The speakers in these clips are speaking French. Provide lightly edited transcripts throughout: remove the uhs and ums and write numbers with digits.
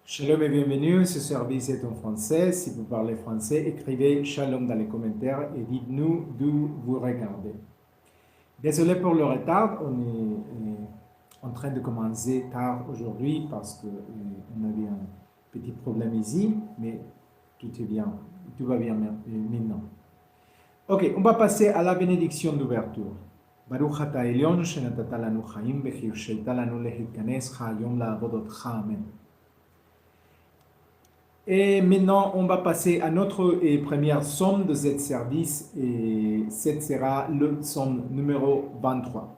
Shalom et bienvenue, ce service est en français. Si vous parlez français, écrivez Shalom dans les commentaires et dites-nous d'où vous regardez. Désolé pour le retard, on est en train de commencer tard aujourd'hui parce qu'on avait un petit problème ici, mais tout est bien, tout va bien maintenant. Ok, on va passer à la bénédiction d'ouverture. Baruch ata Elyon, shenatata lanu chaim, v'chirsheita lanu lehitkanes hayom la'avodotcha, amen. Et maintenant, on va passer à notre première somme de ce service et ce sera le somme numéro 23.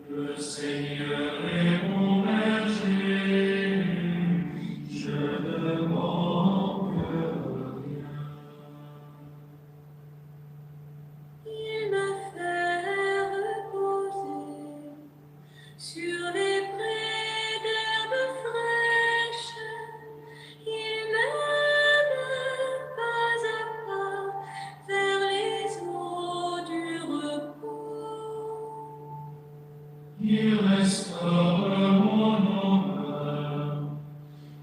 Le Seigneur est mon berger, je ne manque rien. Il me fait reposer sur les prés d'herbes fraîches, il mène pas à pas vers les eaux du repos. Il restaure mon honneur,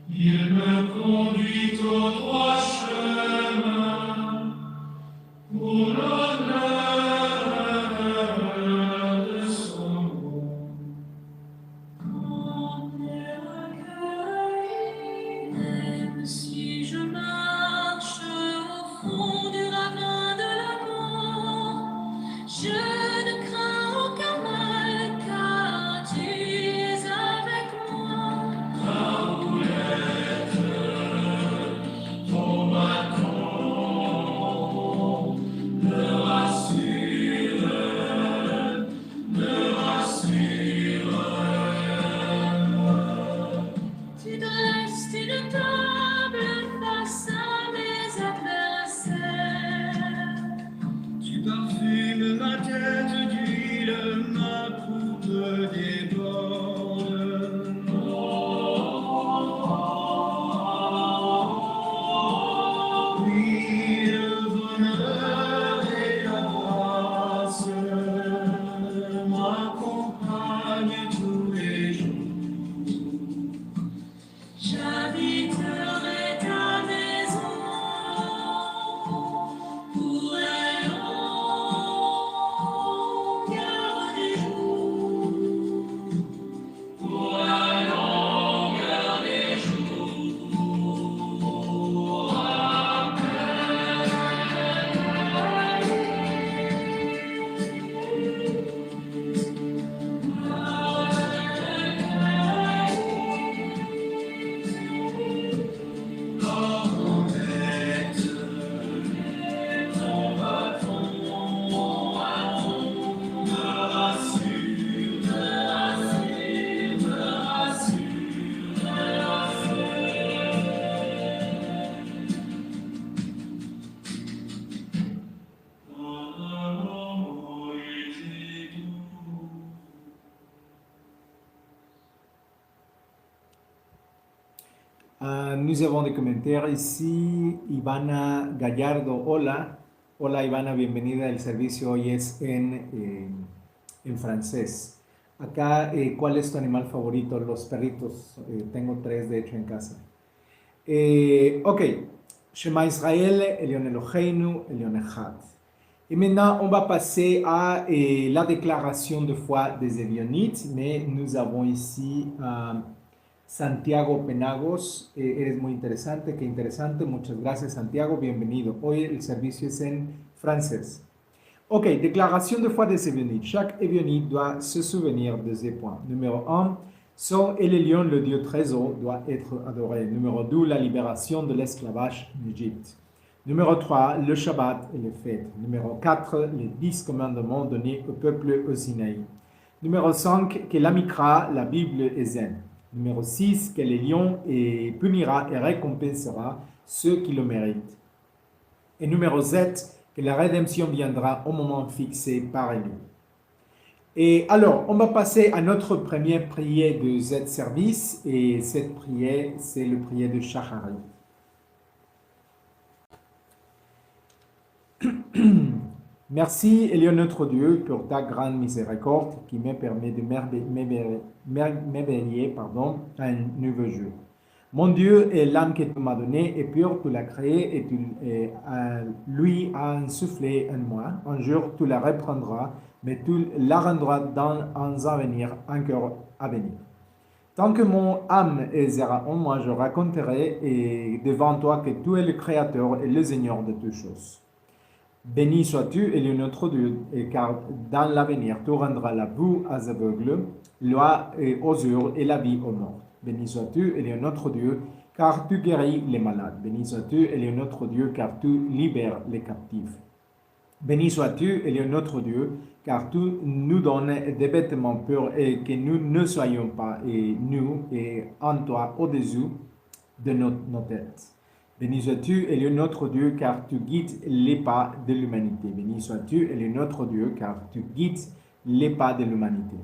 il me conduit au droit chemin, pour l'honneur de son nom. Quand les recueils, même si je marche au fond du ravin de la mort, je ne crains aucun mal, car tu es avec moi. Ta houlette, ton bâton me rassure, me rassure. Tu dresses une table face à mes adversaires. Tu parfumes ma tête d'huile, ma coupe déborde. Oui, le bonheur et la grâce m'accompagnent tous les jours. J'habiterai ta maison pour la longueur des jours, pour la longueur des jours. Nous avons des commentaires ici. Ivana Gallardo, hola. Hola Ivana, bienvenida. El servicio hoy es en francés. Acá, ¿cuál es tu animal favorito? Los perritos. Tengo 3 de hecho en casa. Ok. Shema Israël, Elion Eloheinu, Elion Echad. Et maintenant, on va passer à la déclaration de foi des Evionites, mais nous avons ici Santiago Penagos. Eres muy interesante, qué interesante. Muchas gracias, Santiago, bienvenido. Hoy el servicio es en francés. Ok, déclaration de foi des Evionites. Chaque Évionite doit se souvenir de ces points. Numéro 1, Son et les lions, le dieu trésor, doit être adoré. Numéro 2, la libération de l'esclavage en Égypte. Numéro 3, le Shabbat et les fêtes. Numéro 4, les 10 commandements donnés au peuple au Sinaï. Numéro 5, que la Mikra, la Bible, est zen. Numéro 6, que les lions punira et récompensera ceux qui le méritent. Et numéro 7, que la rédemption viendra au moment fixé par lui. Et alors, on va passer à notre première prière de ce service. Et cette prière, c'est le prière de Shacharit. Merci, Elion notre Dieu, pour ta grande miséricorde qui me permet de m'éveiller à un nouveau jour. Mon Dieu, et l'âme que tu m'as donnée est pure, tu l'as créée et lui a insufflé en moi. Un jour, tu la reprendras, mais tu la rendras dans un avenir, encore à venir. Tant que mon âme sera en moi, je raconterai devant toi que tu es le Créateur et le Seigneur de toutes choses. Béni sois-tu, Élu notre Dieu, car dans l'avenir, tu rendras la boue aux aveugles, l'oie aux sourds et la vie aux morts. Béni sois-tu, Élu notre Dieu, car tu guéris les malades. Béni sois-tu, Élu notre Dieu, car tu libères les captifs. Béni sois-tu, Élu notre Dieu, car tu nous donnes des vêtements purs et que nous ne soyons pas, nous et en toi, au-dessus de nos têtes. Béni sois-tu, Élu notre Dieu, car tu guides les pas de l'humanité. Béni sois-tu, Élu notre Dieu, car tu guides les pas de l'humanité.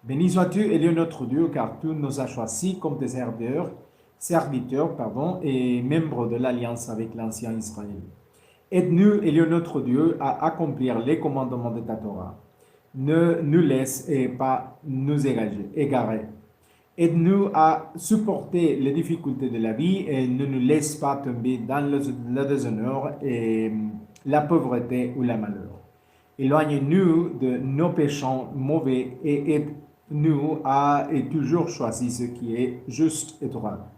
Béni sois-tu, Élu notre Dieu, car tu nous as choisis comme tes serviteurs et membres de l'alliance avec l'ancien Israël. Aide-nous, Élu notre Dieu, à accomplir les commandements de ta Torah. Ne nous laisse pas nous égarer. Aide-nous à supporter les difficultés de la vie et ne nous laisse pas tomber dans le déshonneur et la pauvreté ou le malheur. Éloigne-nous de nos péchés mauvais et aide-nous à toujours choisir ce qui est juste et droit.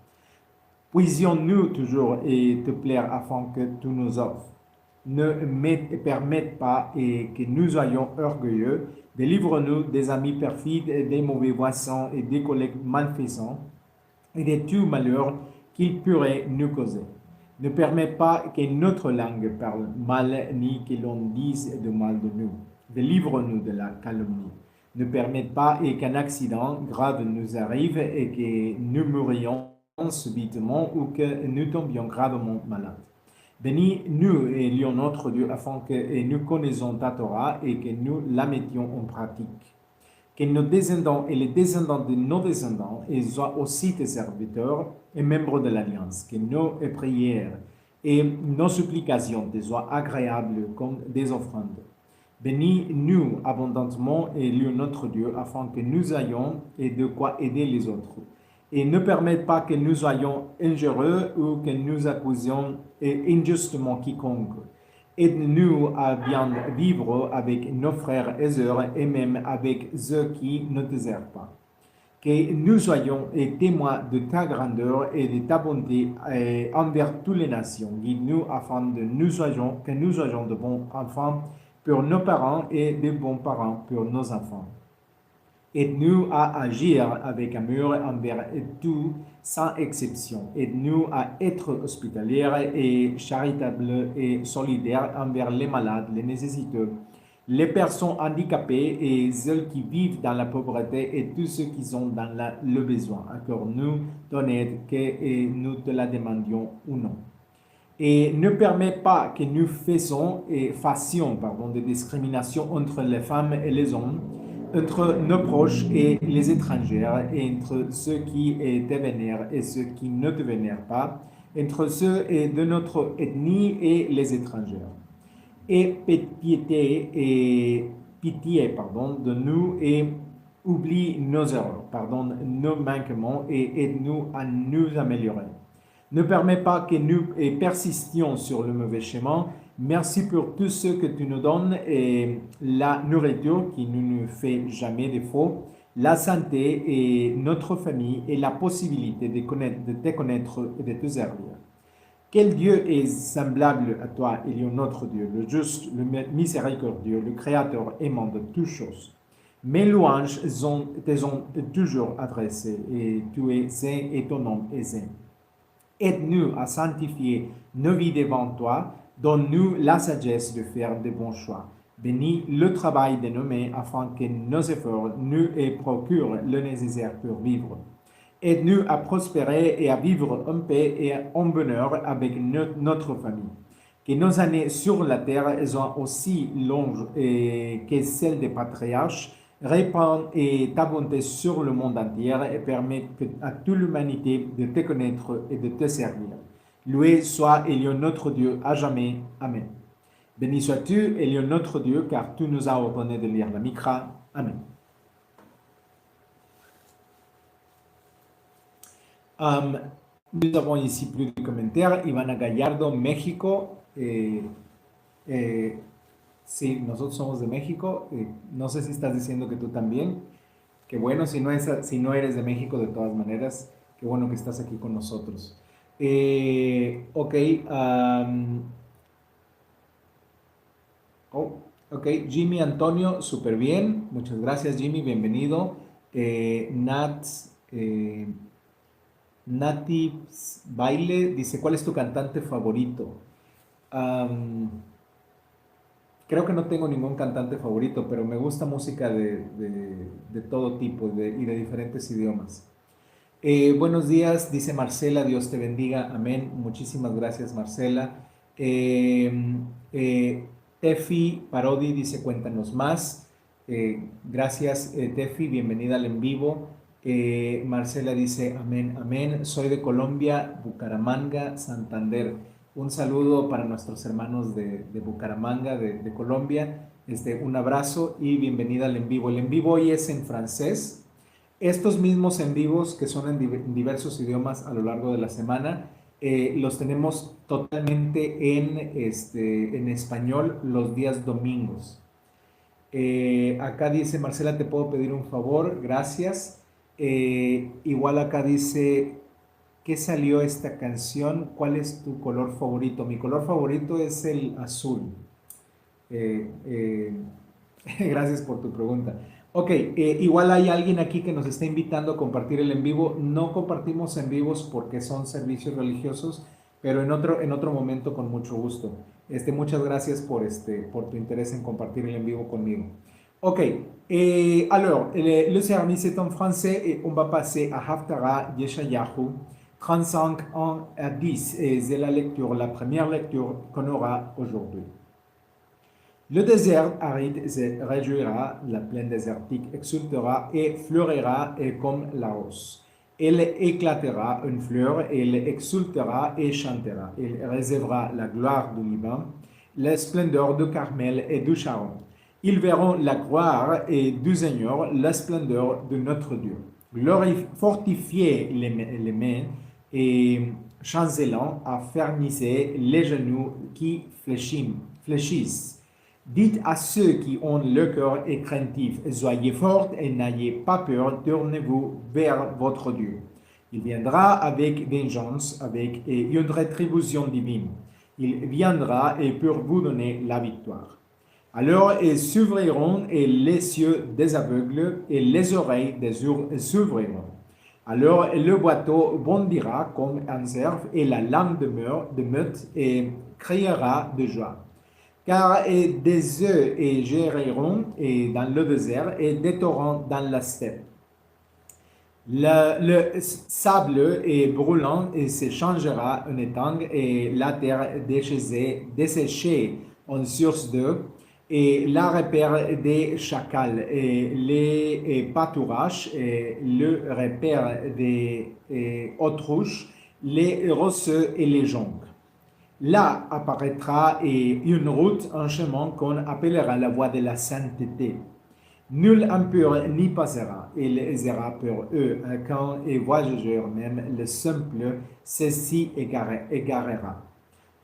Puissions-nous toujours et te plaire afin que tu nous offres. Ne permette pas que nous soyons orgueilleux. Délivre-nous des amis perfides, des mauvais voisins et des collègues malfaisants et de tout malheur qu'ils pourraient nous causer. Ne permets pas que notre langue parle mal ni que l'on dise de mal de nous. Délivre-nous de la calomnie. Ne permets pas qu'un accident grave nous arrive et que nous mourions subitement ou que nous tombions gravement malades. Bénis-nous, Élu notre Dieu, afin que nous connaissions ta Torah et que nous la mettions en pratique. Que nos descendants et les descendants de nos descendants soient aussi tes serviteurs et membres de l'Alliance. Que nos prières et nos supplications te soient agréables comme des offrandes. Bénis-nous abondamment, Élu notre Dieu, afin que nous ayons de quoi aider les autres. Et ne permette pas que nous soyons injurieux ou que nous accusions injustement quiconque. Aide-nous à bien vivre avec nos frères et sœurs et même avec ceux qui ne te servent pas. Que nous soyons témoins de ta grandeur et de ta bonté envers toutes les nations. Guide-nous afin que nous soyons de bons enfants pour nos parents et de bons parents pour nos enfants. Aide-nous à agir avec amour envers tout, sans exception. Aide-nous à être hospitaliers et charitables et solidaires envers les malades, les nécessiteux, les personnes handicapées et ceux qui vivent dans la pauvreté et tous ceux qui sont dans le besoin. Accorde-nous ton aide, que nous te la demandions ou non. Et ne permets pas que nous fassions des discriminations entre les femmes et les hommes, entre nos proches et les étrangers, et entre ceux qui te vénèrent et ceux qui ne te vénèrent pas, entre ceux de notre ethnie et les étrangers. Et pitié de nous et oublie nos erreurs, pardonne nos manquements et aide-nous à nous améliorer. Ne permets pas que nous persistions sur le mauvais chemin. Merci pour tout ce que tu nous donnes et la nourriture qui ne nous fait jamais défaut, la santé et notre famille et la possibilité de te connaître et de te servir. Quel Dieu est semblable à toi, Élu notre Dieu, le juste, le miséricordieux, le Créateur aimant de toutes choses. Mes louanges te sont toujours adressées et tu es saint et ton nom est saint. Aide-nous à sanctifier nos vies devant toi. Donne-nous la sagesse de faire de bons choix. Bénis le travail de nos mains afin que nos efforts nous procurent le nécessaire pour vivre. Aide-nous à prospérer et à vivre en paix et en bonheur avec notre famille. Que nos années sur la terre soient aussi longues que celles des patriarches. Répands ta bonté sur le monde entier et permette à toute l'humanité de te connaître et de te servir. Loué soit Élu notre Dieu à jamais. Amen. Béni sois-tu, Elion notre Dieu, car tu nous as ordonné de lire la Mikra. Amen. Um, Nous avons ici plus de commentaires. Ivana Gallardo, México. Sí, nosotros somos de México. No sé si estás diciendo que tú también. Qué bueno, si no eres de México, de todas maneras, qué bueno que estás aquí con nosotros. Ok. Ok, Jimmy Antonio, súper bien. Muchas gracias, Jimmy. Bienvenido. Nati Baile dice, ¿cuál es tu cantante favorito? Creo que no tengo ningún cantante favorito, pero me gusta música de todo tipo y de diferentes idiomas. Buenos días, dice Marcela, Dios te bendiga, amén. Muchísimas gracias, Marcela. Tefi Parodi dice, cuéntanos más. Gracias, Tefi, bienvenida al en vivo. Marcela dice, amén, amén. Soy de Colombia, Bucaramanga, Santander. Un saludo para nuestros hermanos de Bucaramanga, de Colombia. Un abrazo y bienvenida al en vivo. El en vivo hoy es en francés. Estos mismos en vivos que son en diversos idiomas a lo largo de la semana, los tenemos totalmente en español los días domingos. Acá dice Marcela, te puedo pedir un favor, gracias. Igual acá dice, ¿qué salió esta canción? ¿Cuál es tu color favorito? Mi color favorito es el azul. Gracias por tu pregunta. Ok, igual hay alguien aquí que nos está invitando a compartir el en vivo. No compartimos en vivos porque son servicios religiosos, pero en otro momento con mucho gusto. Muchas gracias por tu interés en compartir el en vivo conmigo. Ok, alors, le service est en français et on va passer à Haftarah Yeshayahu, 35 à 10. Et c'est la première lecture qu'on aura aujourd'hui. Le désert aride se réjouira, la plaine désertique exultera et fleurira comme la rose. Elle éclatera une fleur, elle exultera et chantera. Elle recevra la gloire du Liban, la splendeur du Carmel et du Sharon. Ils verront la gloire et du Seigneur, la splendeur de notre Dieu. Fortifiez les mains et chancelant, affermissez les genoux qui fléchissent. Dites à ceux qui ont le cœur craintif, soyez forts et n'ayez pas peur, tournez-vous vers votre Dieu. Il viendra avec vengeance, avec une rétribution divine. Il viendra et pour vous donner la victoire. Alors ils s'ouvriront et les yeux des aveugles et les oreilles des sourds s'ouvriront. Alors le bateau bondira comme un cerf et la lame de meute et criera de joie. Car des œufs gériront dans le désert et des torrents dans la steppe. Le sable est brûlant et se changera en étang et la terre desséchée en source d'eau et la repère des chacals et les pâturages et le repère des autruches, les rosseux et les joncs. Là apparaîtra une route, un chemin qu'on appellera la voie de la sainteté. Nul impur n'y passera, il sera pour eux quand et voyageurs même le simple s'y égarera.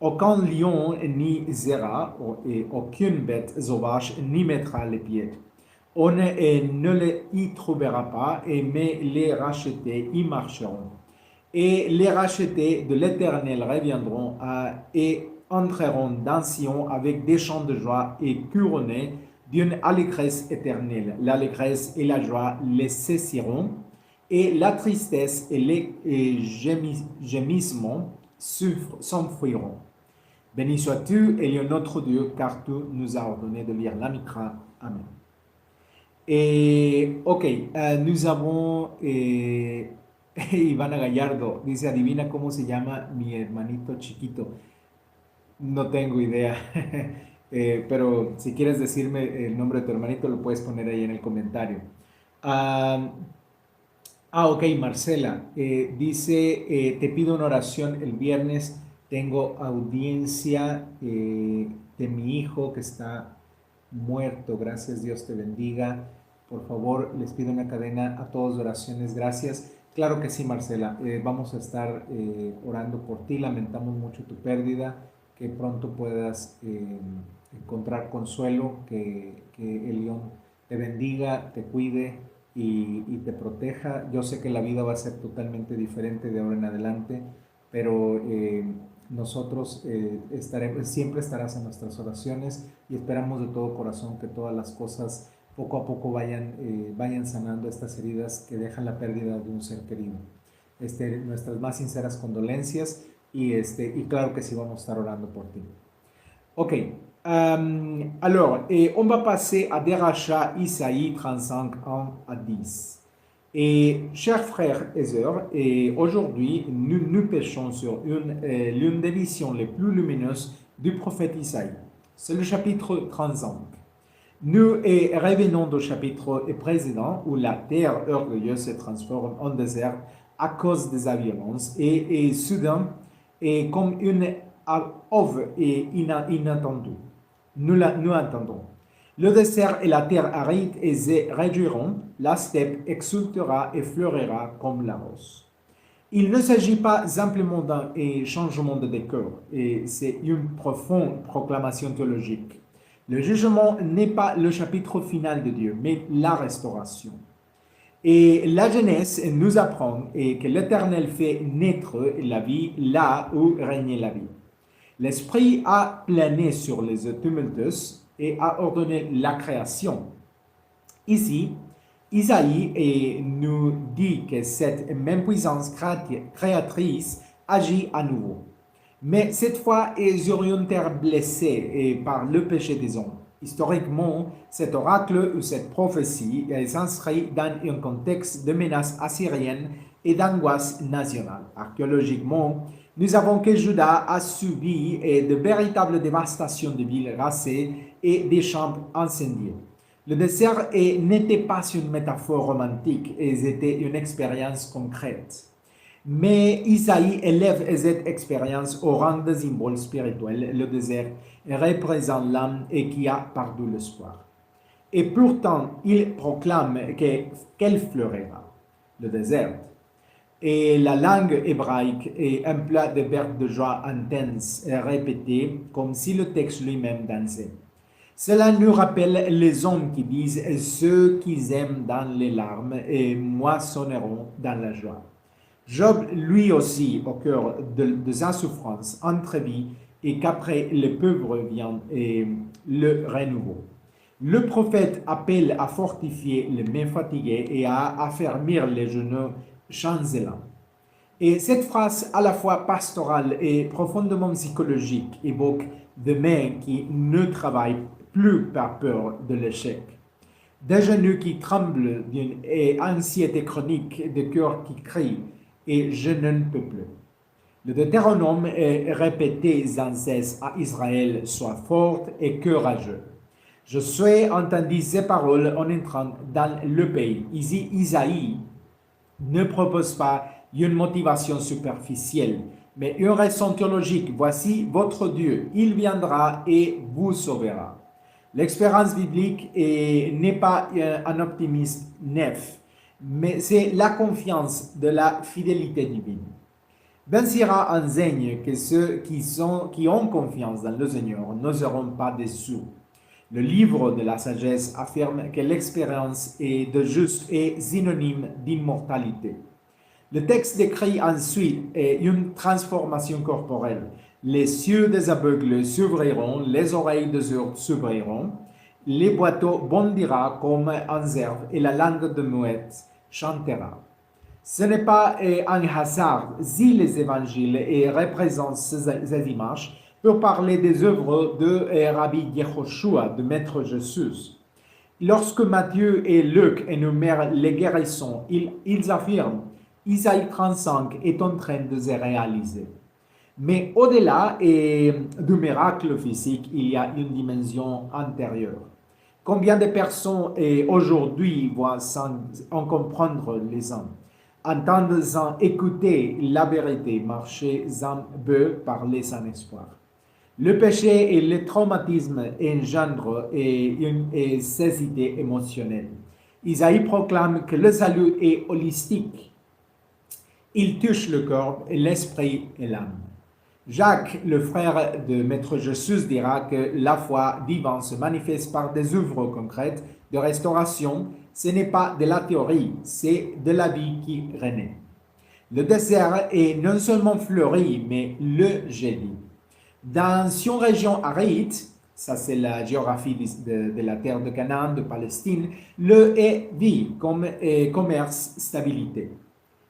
Aucun lion n'y ira et aucune bête sauvage n'y mettra les pieds. On ne y trouvera pas, mais les rachetés y marcheront. Et les rachetés de l'Éternel reviendront et entreront dans Sion avec des chants de joie et couronnés d'une allégresse éternelle. L'allégresse et la joie les saisiront et la tristesse et les gémissements s'enfuiront. Béni sois-tu, Elion notre Dieu, car tu nous as ordonné de lire la Mikra. Amen. Ok, nous avons... Ivana Gallardo dice, adivina cómo se llama mi hermanito chiquito. No tengo idea, pero si quieres decirme el nombre de tu hermanito, lo puedes poner ahí en el comentario. Ok, Marcela, dice, te pido una oración el viernes, tengo audiencia, de mi hijo que está muerto. Gracias, Dios te bendiga. Por favor, les pido una cadena a todos de oraciones. Gracias. Claro que sí, Marcela. Vamos a estar orando por ti. Lamentamos mucho tu pérdida. Que pronto puedas encontrar consuelo. Que el León te bendiga, te cuide y te proteja. Yo sé que la vida va a ser totalmente diferente de ahora en adelante, pero nosotros siempre estarás en nuestras oraciones y esperamos de todo corazón que todas las cosas poco a poco vayan sanando estas heridas que dejan la pérdida de un ser querido. Nuestras más sinceras condolencias y claro que sí vamos a estar orando por ti. Ok, alors, on va passer à Deracha Isaïe 35, 1 à 10. Et chers frères et sœurs, aujourd'hui, nous pêchons sur l'une des visions les plus lumineuses du prophète Isaïe. C'est le chapitre 35. Nous revenons du chapitre précédent où la terre orgueilleuse se transforme en désert à cause de sa violence et soudain, comme une œuvre inattendue. Nous entendons. Le désert et la terre aride se réduiront, la steppe exultera et fleurira comme la rose. Il ne s'agit pas simplement d'un changement de décor, et c'est une profonde proclamation théologique. Le jugement n'est pas le chapitre final de Dieu, mais la restauration. Et la Genèse nous apprend que l'Éternel fait naître la vie là où régnait la vie. L'Esprit a plané sur les eaux tumultueuses et a ordonné la création. Ici, Isaïe nous dit que cette même puissance créatrice agit à nouveau. Mais cette fois, ils auraient été blessés par le péché des hommes. Historiquement, cet oracle ou cette prophétie s'inscrit dans un contexte de menace assyrienne et d'angoisse nationale. Archéologiquement, nous avons que Juda a subi de véritables dévastations de villes rasées et des champs incendiés. Le désert n'était pas une métaphore romantique, c'était une expérience concrète. Mais Isaïe élève cette expérience au rang de symbole spirituel. Le désert représente l'âme et qui a perdu l'espoir. Et pourtant, il proclame qu'elle fleurira, le désert. Et la langue hébraïque est un plat de verbes de joie intense et répété comme si le texte lui-même dansait. Cela nous rappelle les hommes qui disent « Ceux qui aiment dans les larmes et moissonneront dans la joie ». Job, lui aussi, au cœur de sa souffrance, entrevit et qu'après le pauvre vient le renouveau. Le prophète appelle à fortifier les mains fatiguées et à affermir les genoux chancelants. Et cette phrase, à la fois pastorale et profondément psychologique, évoque des mains qui ne travaillent plus par peur de l'échec. Des genoux qui tremblent d'une anxiété chronique, des cœurs qui crient et je ne peux plus. Le Deutéronome est répété sans cesse à Israël, sois forte et courageux. Josué entendit ces paroles en entrant dans le pays. Ici, Isaïe ne propose pas une motivation superficielle, mais une raison théologique. Voici votre Dieu, il viendra et vous sauvera. L'expérience biblique n'est pas un optimisme neuf, mais c'est la confiance de la fidélité divine. Ben Sira enseigne que ceux qui ont confiance dans le Seigneur ne seront pas déçus. Le livre de la sagesse affirme que l'expérience de juste est synonyme d'immortalité. Le texte décrit ensuite une transformation corporelle. Les yeux des aveugles s'ouvriront, les oreilles des sourds s'ouvriront, les boiteaux bondiront comme en herbe et la langue de muette chantera. Ce n'est pas un hasard si les évangiles représentent ces images pour parler des œuvres de Rabbi Yehoshua, de Maître Jésus. Lorsque Matthieu et Luc énumèrent les guérisons, ils affirment Isaïe 35 est en train de se réaliser. Mais au-delà du miracle physique, il y a une dimension intérieure. Combien de personnes aujourd'hui voient sans en comprendre les hommes, entendent sans écouter la vérité, marcher sans bœuf, parler sans espoir. Le péché et le traumatisme engendrent ces idées émotionnelles. Isaïe proclame que le salut est holistique. Il touche le corps, l'esprit et l'âme. Jacques, le frère de Maître Jésus, dira que la foi divine se manifeste par des œuvres concrètes de restauration. Ce n'est pas de la théorie, c'est de la vie qui renaît. Le désert est non seulement fleuri, mais le génie. Dans une région aride, ça c'est la géographie de la terre de Canaan, de Palestine, le est vie comme commerce, stabilité.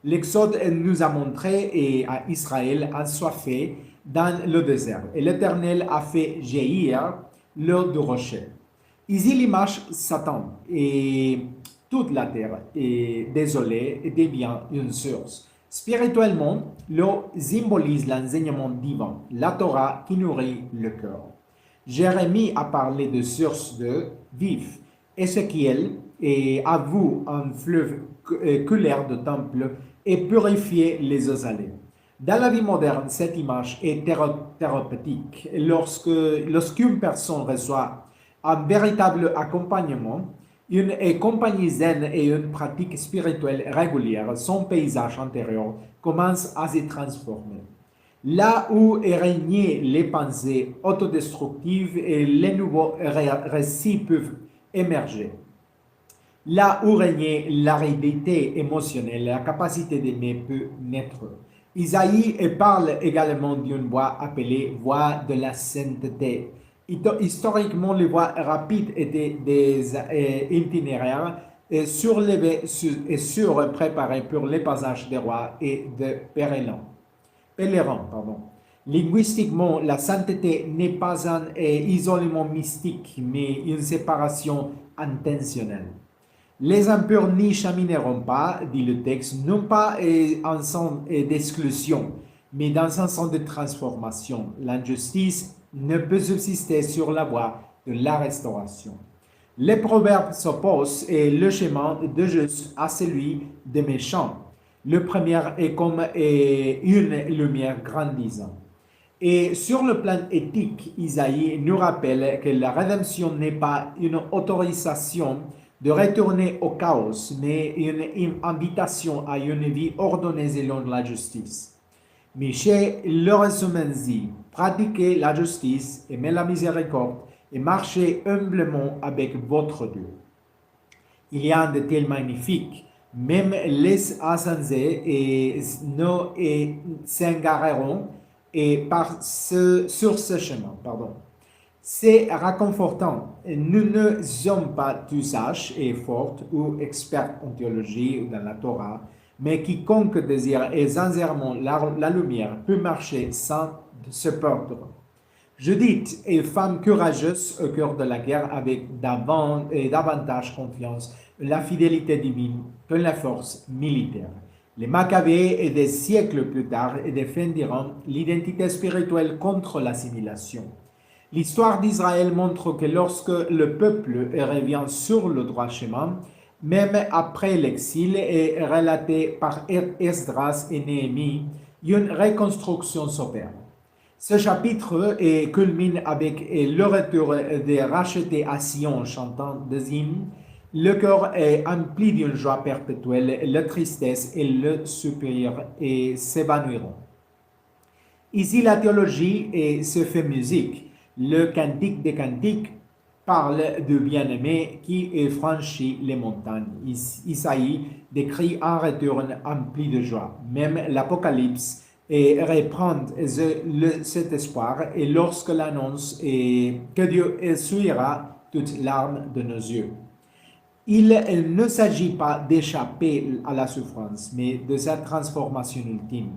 L'Exode nous a montré à Israël assoiffé dans le désert. Et l'Éternel a fait jaillir l'eau du rocher. Ici l'image Satan et toute la terre est désolée et devient une source. Spirituellement, l'eau symbolise l'enseignement divin, la Torah qui nourrit le cœur. Jérémie a parlé de source de vif. Ézéchiel a vu un fleuve couleur de temple et purifier les eaux salées. Dans la vie moderne, cette image est thérapeutique. Lorsqu'une personne reçoit un véritable accompagnement, une compagnie zen et une pratique spirituelle régulière, son paysage intérieur commence à se transformer. Là où régnaient les pensées autodestructives, et les nouveaux récits peuvent émerger. Là où régnait l'aridité émotionnelle, la capacité d'aimer peut naître. Isaïe parle également d'une voie appelée voie de la sainteté. Historiquement, les voies rapides étaient des itinéraires surlevés et surpréparés pour les passages des rois et de pèlerins. Linguistiquement, la sainteté n'est pas un isolement mystique, mais une séparation intentionnelle. Les impurs n'y chemineront pas, dit le texte, non pas en sens d'exclusion, mais dans un sens de transformation. L'injustice ne peut subsister sur la voie de la restauration. Les proverbes s'opposent et le chemin de juste à celui des méchants. Le premier est comme une lumière grandissante. Et sur le plan éthique, Isaïe nous rappelle que la rédemption n'est pas une autorisation de retourner au chaos, mais une invitation à une vie ordonnée selon la justice. Michel le résume ainsi: pratiquez la justice, aimez la miséricorde et marchez humblement avec votre Dieu. Il y a de tels magnifiques, même les insensés s'égareront sur ce chemin. C'est réconfortant. Nous ne sommes pas tous sages et forts ou experts en théologie ou dans la Torah, mais quiconque désire sincèrement la lumière peut marcher sans se perdre. Judith est femme courageuse au cœur de la guerre avec davantage confiance en la fidélité divine que la force militaire. Les Maccabées, des siècles plus tard, défendiront l'identité spirituelle contre l'assimilation. L'histoire d'Israël montre que lorsque le peuple revient sur le droit chemin, même après l'exil, est relaté par Esdras et Néhémie, une reconstruction s'opère. Ce chapitre culmine avec le retour des rachetés à Sion chantant des hymnes. Le cœur est empli d'une joie perpétuelle, la tristesse et le soupir s'évanouiront. Ici, la théologie se fait musique. Le cantique des cantiques parle du bien-aimé qui franchit les montagnes. Isaïe décrit un retour empli de joie. Même l'Apocalypse reprend cet espoir et lorsque l'annonce que Dieu essuiera toute larme de nos yeux. Il ne s'agit pas d'échapper à la souffrance, mais de sa transformation ultime.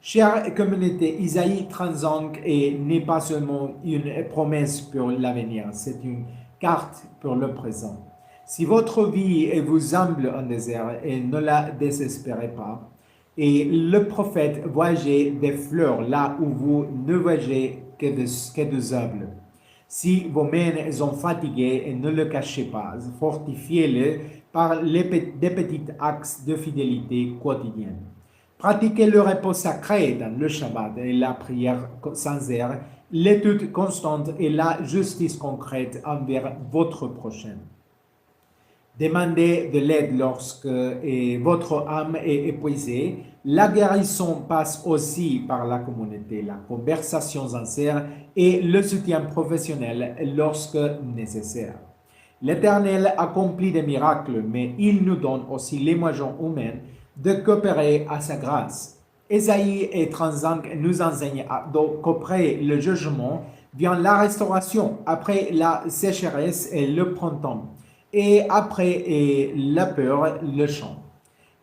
Chère communauté, Isaïe 35 n'est pas seulement une promesse pour l'avenir, c'est une carte pour le présent. Si votre vie vous semble un désert, ne la désespérez pas. Et le prophète voyageait des fleurs là où vous ne voyagez que des œuvres. Si vos mains sont fatiguées, ne le cachez pas, fortifiez-le par des petits axes de fidélité quotidienne. Pratiquez le repos sacré dans le Shabbat et la prière sincère l'étude constante et la justice concrète envers votre prochain. Demandez de l'aide lorsque votre âme est épuisée. La guérison passe aussi par la communauté, la conversation sincère et le soutien professionnel lorsque nécessaire. L'Éternel accomplit des miracles, mais il nous donne aussi les moyens humains de coopérer à sa grâce. Ésaïe 35 nous enseigne qu'après le jugement vient la restauration, après la sécheresse et le printemps, et après la peur, le chant.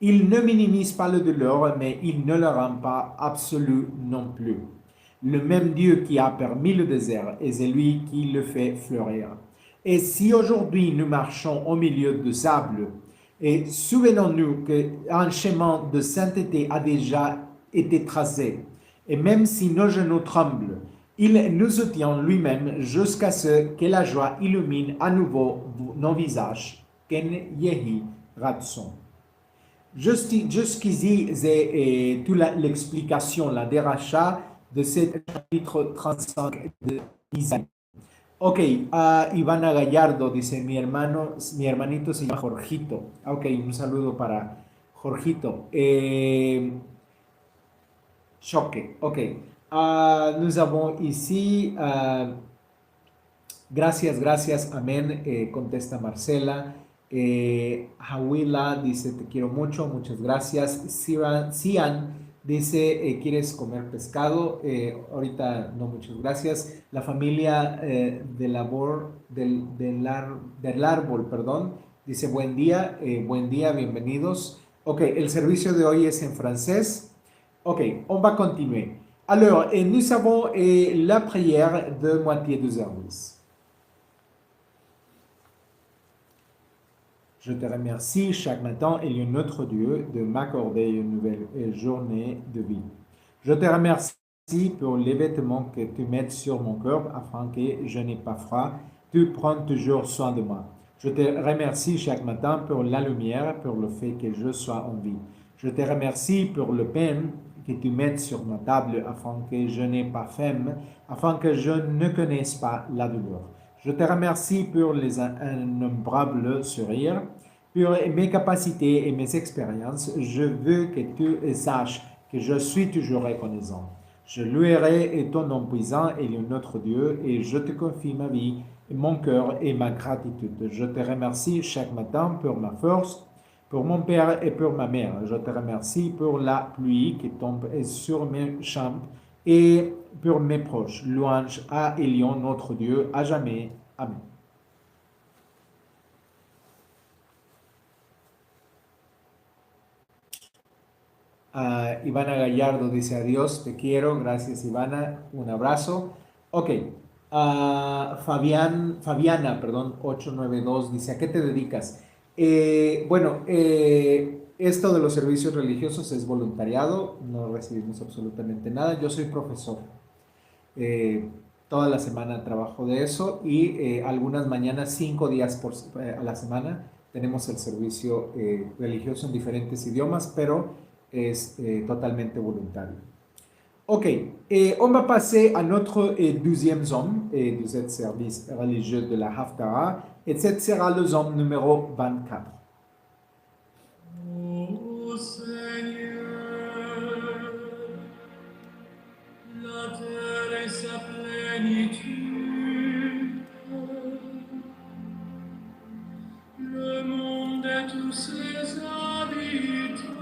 Il ne minimise pas le douleur, mais il ne le rend pas absolu non plus. Le même Dieu qui a permis le désert est celui qui le fait fleurir. Et si aujourd'hui nous marchons au milieu de sable, et souvenons-nous qu'un chemin de sainteté a déjà été tracé, et même si nos genoux tremblent, il nous soutient lui-même jusqu'à ce que la joie illumine à nouveau nos visages. Ken Yehi Ratson. Jusqu'ici, c'est toute l'explication, la déracha de ce chapitre 35 de Isaïe. Ok, Ivana Gallardo dice, mi hermanito se llama Jorgito. Ok, un saludo para Jorgito. Choque, ok. Nous avons ici, gracias, amén, contesta Marcela. Hawila dice, te quiero mucho, muchas gracias. Cian dice, ¿quieres comer pescado? Ahorita no, muchas gracias. La familia del árbol, perdón, dice, buen día, bienvenidos. Ok, el servicio de hoy es en francés. Ok, on va continuer. Alors, nous avons la prière de moitié du service. Je te remercie chaque matin, Élie, notre Dieu, de m'accorder une nouvelle journée de vie. Je te remercie pour les vêtements que tu mets sur mon corps afin que je n'ai pas froid. Tu prends toujours soin de moi. Je te remercie chaque matin pour la lumière, pour le fait que je sois en vie. Je te remercie pour le pain que tu mets sur ma table afin que je n'ai pas faim, afin que je ne connaisse pas la douleur. Je te remercie pour les innombrables sourires, pour mes capacités et mes expériences. Je veux que tu saches que je suis toujours reconnaissant. Je louerai ton nom puissant et notre Dieu, et je te confie ma vie, mon cœur et ma gratitude. Je te remercie chaque matin pour ma force, pour mon père et pour ma mère. Je te remercie pour la pluie qui tombe sur mes champs et pour mes proches. Louange à Élion, notre Dieu, à jamais. Amen. Ivana Gallardo dice adiós, te quiero, gracias Ivana, un abrazo. Ok, Fabiana, perdón, 892 dice, ¿a qué te dedicas? Esto de los servicios religiosos es voluntariado, no recibimos absolutamente nada. Yo soy profesor. Toda la semana trabajo de eso y algunas mañanas, 5 días a la semana, tenemos el servicio religioso en diferentes idiomas, pero es totalmente volontario. Ok, on va passer à notre deuxième somme de ce service religieux de la Haftarah, et ce sera le somme numéro 24. Ô Seigneur, la terre et sa plénitude, le monde et tous ses habitants,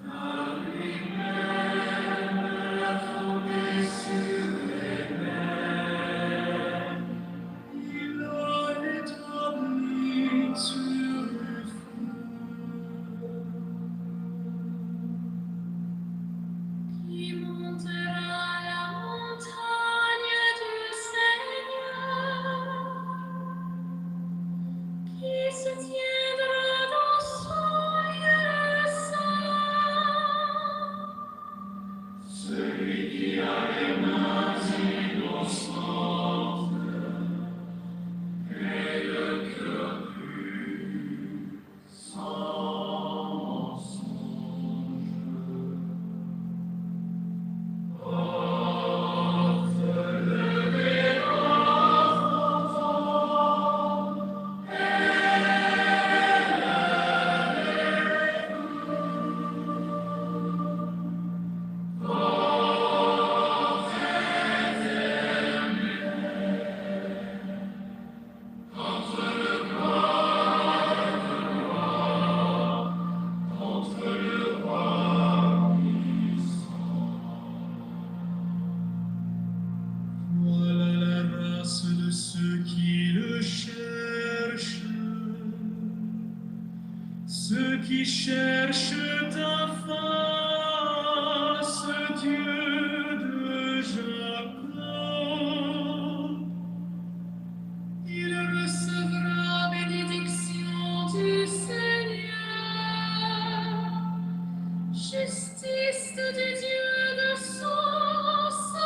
car lui-même l'a fondé sur les mers, il l'a établi sur le fleuve. Qui montera la montagne du Seigneur? Qui qui cherchent ta face, Dieu de Jacob. Il recevra bénédiction du Seigneur, justice du Dieu de son salut.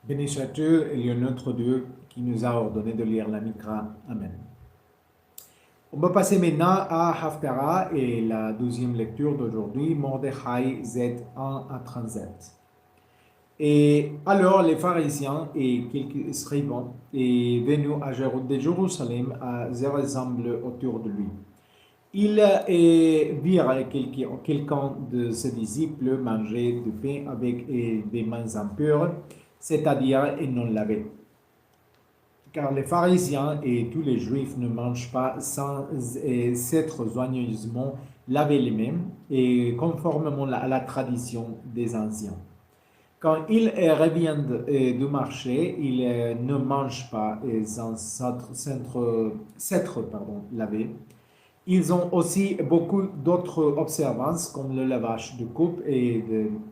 Béni sois-tu, et notre Dieu qui nous a ordonné de lire la Mikra. Amen. On va passer maintenant à Haftarah et la 12e lecture d'aujourd'hui, Mordechai Z 1 à 37. Et alors les pharisiens et quelques scribes sont venus de Jérusalem à s'assembler autour de lui. Ils virent quelqu'un de ses disciples manger du pain avec des mains impures, c'est-à-dire non lavées. Car les pharisiens et tous les juifs ne mangent pas sans s'être soigneusement lavé les mains et conformément à la tradition des anciens. Quand ils reviennent du marché, ils ne mangent pas sans s'être lavés. Ils ont aussi beaucoup d'autres observances comme le lavage de coupes et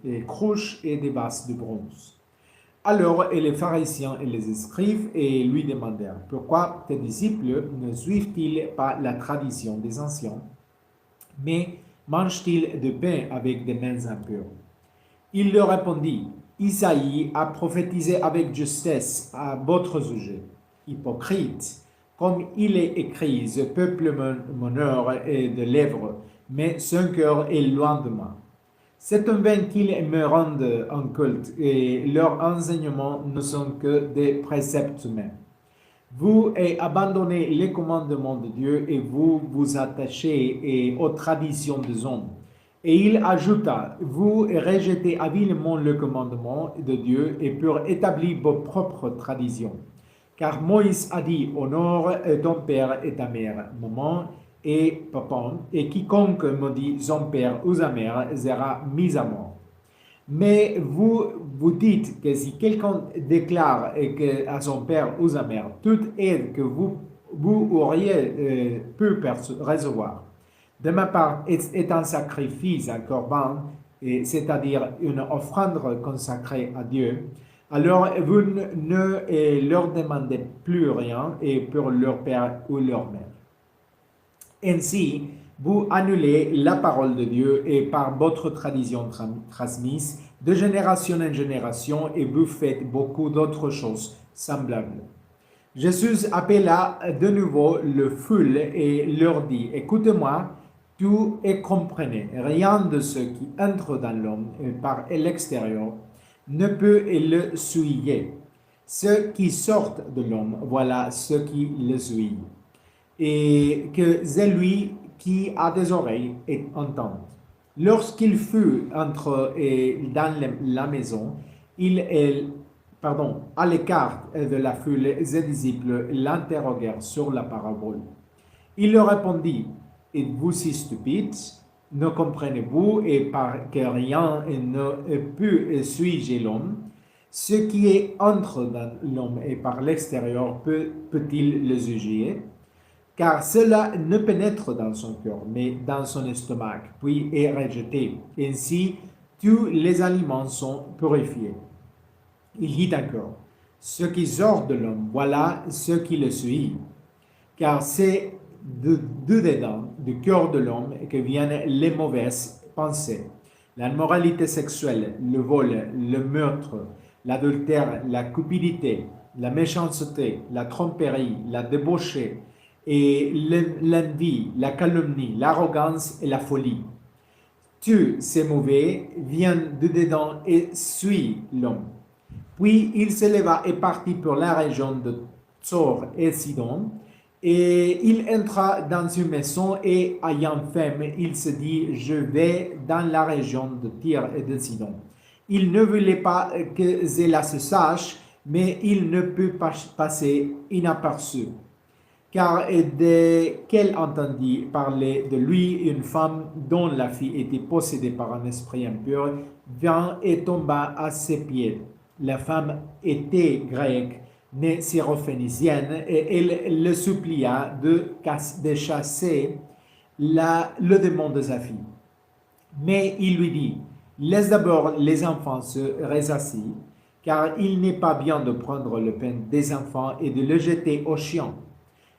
de cruches et des vases de bronze. Alors les pharisiens et les scribes lui demandèrent, pourquoi tes disciples ne suivent-ils pas la tradition des anciens, mais mangent-ils du pain avec des mains impures? Il leur répondit, Isaïe a prophétisé avec justesse à votre sujet, hypocrite, comme il est écrit, ce peuple m'honore de lèvres, mais son cœur est loin de moi. C'est en vain qu'ils me rendent un culte, et leurs enseignements ne sont que des préceptes humains. Vous abandonnez les commandements de Dieu et vous vous attachez aux traditions des hommes. Et il ajouta, vous rejetez habilement le commandement de Dieu et pour établir vos propres traditions. Car Moïse a dit, honore ton père et ta mère, maman et papa, et quiconque maudit son père ou sa mère sera mis à mort. Mais vous dites que si quelqu'un déclare à son père ou sa mère toute aide que vous auriez pu recevoir, de ma part est un sacrifice, un corban, c'est-à-dire une offrande consacrée à Dieu, alors vous ne leur demandez plus rien et pour leur père ou leur mère. Ainsi, vous annulez la parole de Dieu et par votre tradition transmise de génération en génération et vous faites beaucoup d'autres choses semblables. Jésus appela de nouveau le foule et leur dit, écoutez-moi, tout et comprenez, rien de ce qui entre dans l'homme par l'extérieur ne peut le souiller. Ce qui sort de l'homme, voilà ce qui le souille. Et que c'est lui qui a des oreilles et entend. Lorsqu'il fut dans la maison, à l'écart de la foule, ses disciples l'interrogèrent sur la parabole. Il leur répondit, êtes-vous si stupides? Ne comprenez-vous que rien ne peut souiller l'homme? Ce qui est entre dans l'homme et par l'extérieur peut-il le souiller? Car cela ne pénètre dans son cœur, mais dans son estomac, puis est rejeté. Ainsi, tous les aliments sont purifiés. Il dit encore, ce qui sort de l'homme, voilà ce qui le suit. Car c'est de dedans, du cœur de l'homme, que viennent les mauvaises pensées, la moralité sexuelle, le vol, le meurtre, l'adultère, la cupidité, la méchanceté, la tromperie, la débauche, et l'envie, la calomnie, l'arrogance et la folie. Tu, c'est mauvais, viens de dedans et suis l'homme. Puis il se leva et partit pour la région de Tsor et Sidon. Et il entra dans une maison et ayant faim, il se dit, je vais dans la région de Tyr et de Sidon. Il ne voulait pas que cela se sache, mais il ne peut pas passer inaperçu. Car dès qu'elle entendit parler de lui, une femme dont la fille était possédée par un esprit impur vint et tomba à ses pieds. La femme était grecque, née syrophénicienne, et elle le supplia de chasser le démon de sa fille. Mais il lui dit, laisse d'abord les enfants se ressassir, car il n'est pas bien de prendre le pain des enfants et de le jeter aux chiens.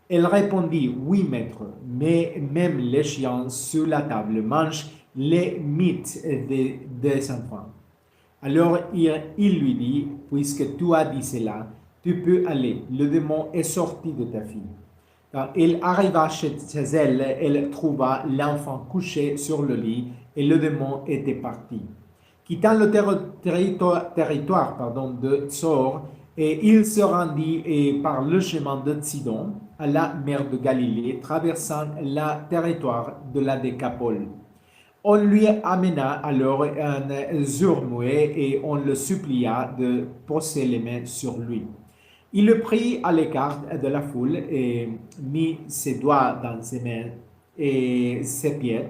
Elle répondit, oui, maître, mais même les chiens sous la table mangent les mites des enfants. Alors il lui dit, puisque tu as dit cela, tu peux aller, le démon est sorti de ta fille. Quand il arriva chez elle, elle trouva l'enfant couché sur le lit et le démon était parti. Quittant le territoire de Tsor, et il se rendit par le chemin de Sidon à la mer de Galilée, traversant le territoire de la Décapole. On lui amena alors un sourd-muet et on le supplia de poser les mains sur lui. Il le prit à l'écart de la foule et mit ses doigts dans ses mains et ses pieds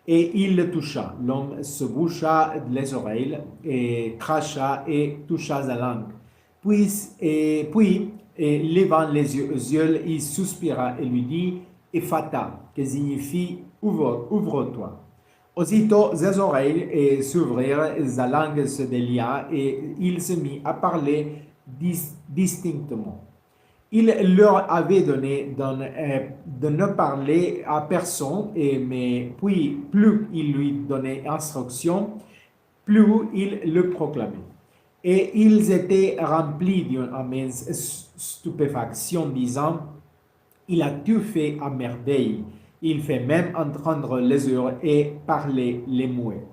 et il le toucha. L'homme se boucha les oreilles et cracha et toucha sa langue. Puis levant les yeux, il soupira et lui dit « Ephata », qui signifie « ouvre-toi ». Aussitôt, ses oreilles s'ouvrirent, sa langue se délia et il se mit à parler distinctement. Il leur avait donné de ne parler à personne, mais puis plus il lui donnait instruction, plus il le proclamait. Et ils étaient remplis d'une immense stupéfaction, disant, il a tout fait à merveille. Il fait même entendre les heures et parler les muets.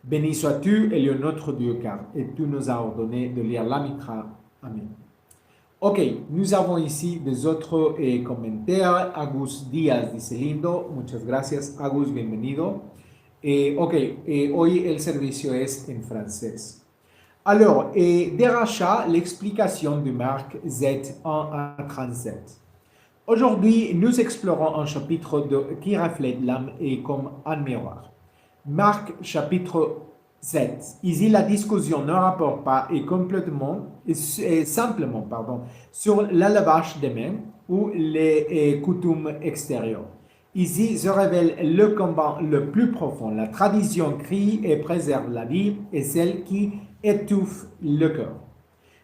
Béni sois-tu, et notre Dieu, car et tu nous as ordonné de lire la Mitra. Amen. Ok, nous avons ici des autres commentaires. Agus Díaz dice lindo. Muchas gracias, Agus, bienvenido. Hoy el servicio es en francés. Alors, de rachat, l'explication de Marc Z 1 à 37. Aujourd'hui, nous explorons un chapitre qui reflète l'âme et comme un miroir. Marc chapitre 7. Ici, la discussion ne rapporte pas simplement sur le lavage des mains ou les coutumes extérieures. Ici se révèle le combat le plus profond. La tradition crie et préserve la vie et celle qui étouffe le cœur.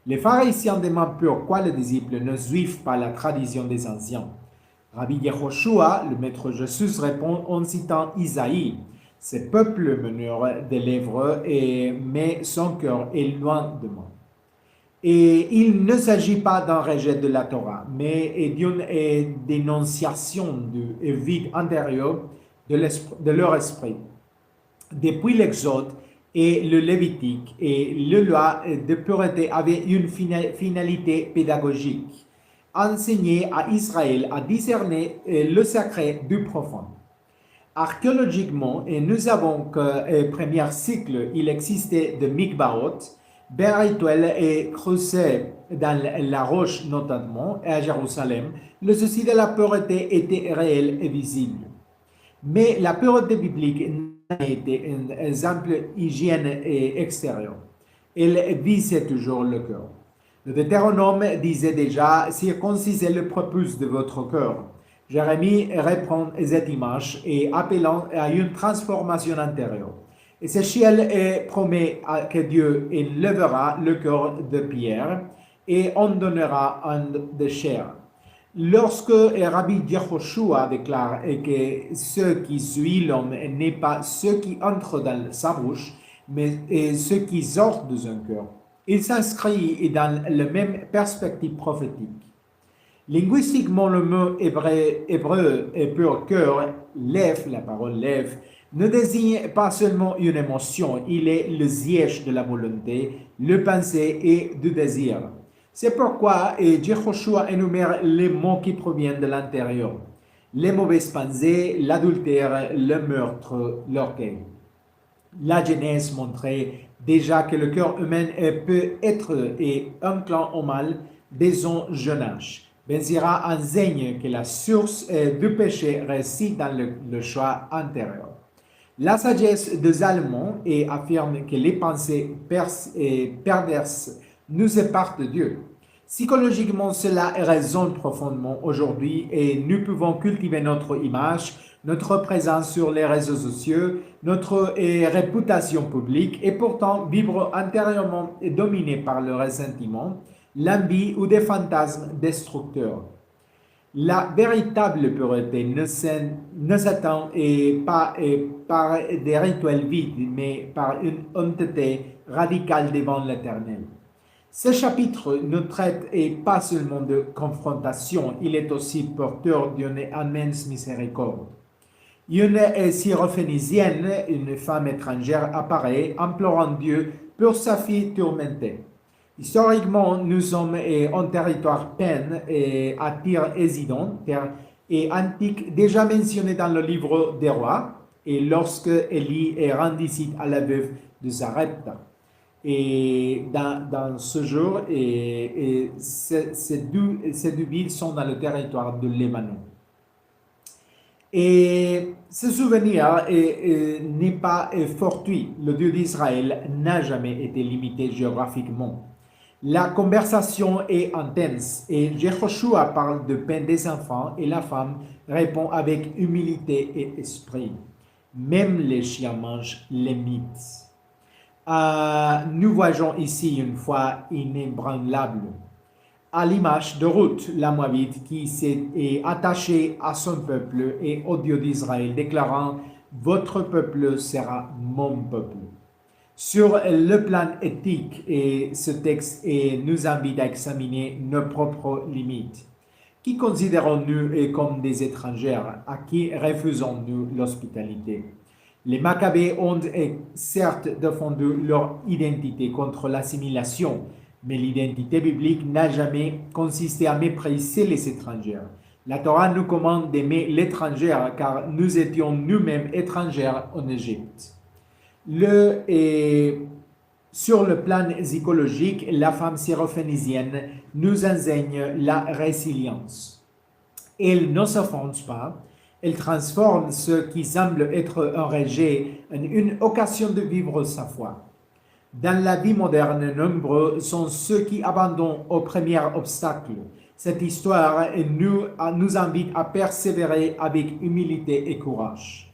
Les pharisiens demandent pourquoi les disciples ne suivent pas la tradition des anciens. Rabbi Yehoshua, le maître Jésus, répond en citant Isaïe. Ce peuple meneur des lèvres, mais son cœur est loin de moi. Et il ne s'agit pas d'un rejet de la Torah, mais d'une dénonciation du vide intérieur de leur esprit. Depuis l'Exode et le Lévitique et le loi de pureté avaient une finalité pédagogique, enseigner à Israël à discerner le sacré du profane. Archéologiquement, nous savons qu'au premier cycle, il existait de mikvaot, bains rituels et creusés dans la roche notamment, à Jérusalem. Le souci de la pureté était réel et visible. Mais la pureté biblique n'a été un simple hygiène extérieure. Elle visait toujours le cœur. Le Deutéronome disait déjà « Circoncisez le prépuce de votre cœur ». Jérémie reprend cette image et appelant à une transformation intérieure. Ézéchiel promet que Dieu lèvera le cœur de pierre et en donnera un de chair. Lorsque Rabbi Yehoshua déclare que ce qui suit l'homme n'est pas ce qui entre dans sa bouche, mais ce qui sort de son cœur, il s'inscrit dans la même perspective prophétique. Linguistiquement, le mot hébreu et pour cœur, lève, la parole lève, ne désigne pas seulement une émotion, il est le siège de la volonté, le pensée et du désir. C'est pourquoi Jehoshua énumère les mots qui proviennent de l'intérieur. Les mauvaises pensées, l'adultère, le meurtre, l'orgueil. La Genèse montrait déjà que le cœur humain peut être inclin au mal dès son jeune âge. Ben Sira enseigne que la source du péché réside dans le choix intérieur. La sagesse de Salomon affirme que les pensées perverses nous séparent de Dieu. Psychologiquement, cela résonne profondément aujourd'hui et nous pouvons cultiver notre image, notre présence sur les réseaux sociaux, notre réputation publique et pourtant vivre intérieurement dominé par le ressentiment, l'envie ou des fantasmes destructeurs. La véritable pureté ne s'atteint pas par des rituels vides, mais par une honnêteté radicale devant l'Éternel. Ce chapitre ne traite pas seulement de confrontation, il est aussi porteur d'une immense miséricorde. Une syrophénicienne, une femme étrangère, apparaît implorant Dieu pour sa fille tourmentée. Historiquement, nous sommes en territoire Pen à Tyr et Sidon, terre antique déjà mentionné dans le livre des rois, et lorsque Élie rend visite à la veuve de Zarepta. Et dans ce jour, ces deux villes sont dans le territoire de Libanon. Et ce souvenir n'est pas fortuit. Le Dieu d'Israël n'a jamais été limité géographiquement. La conversation est intense et Jehoshua parle de peine des enfants et la femme répond avec humilité et esprit. Même les chiens mangent les mites. Nous voyons ici une foi inébranlable, à l'image de Ruth, la Moabite, qui s'est attachée à son peuple et au Dieu d'Israël, déclarant « Votre peuple sera mon peuple ». Sur le plan éthique, ce texte nous invite à examiner nos propres limites. Qui considérons-nous comme des étrangères? À qui refusons-nous l'hospitalité? Les Maccabées ont certes défendu leur identité contre l'assimilation, mais l'identité biblique n'a jamais consisté à mépriser les étrangères. La Torah nous commande d'aimer l'étrangère car nous étions nous-mêmes étrangères en Égypte. Sur le plan psychologique, la femme syrophénicienne nous enseigne la résilience. Elle ne s'offense pas, elle transforme ce qui semble être un rejet en une occasion de vivre sa foi. Dans la vie moderne, nombreux sont ceux qui abandonnent au premier obstacle. Cette histoire nous invite à persévérer avec humilité et courage.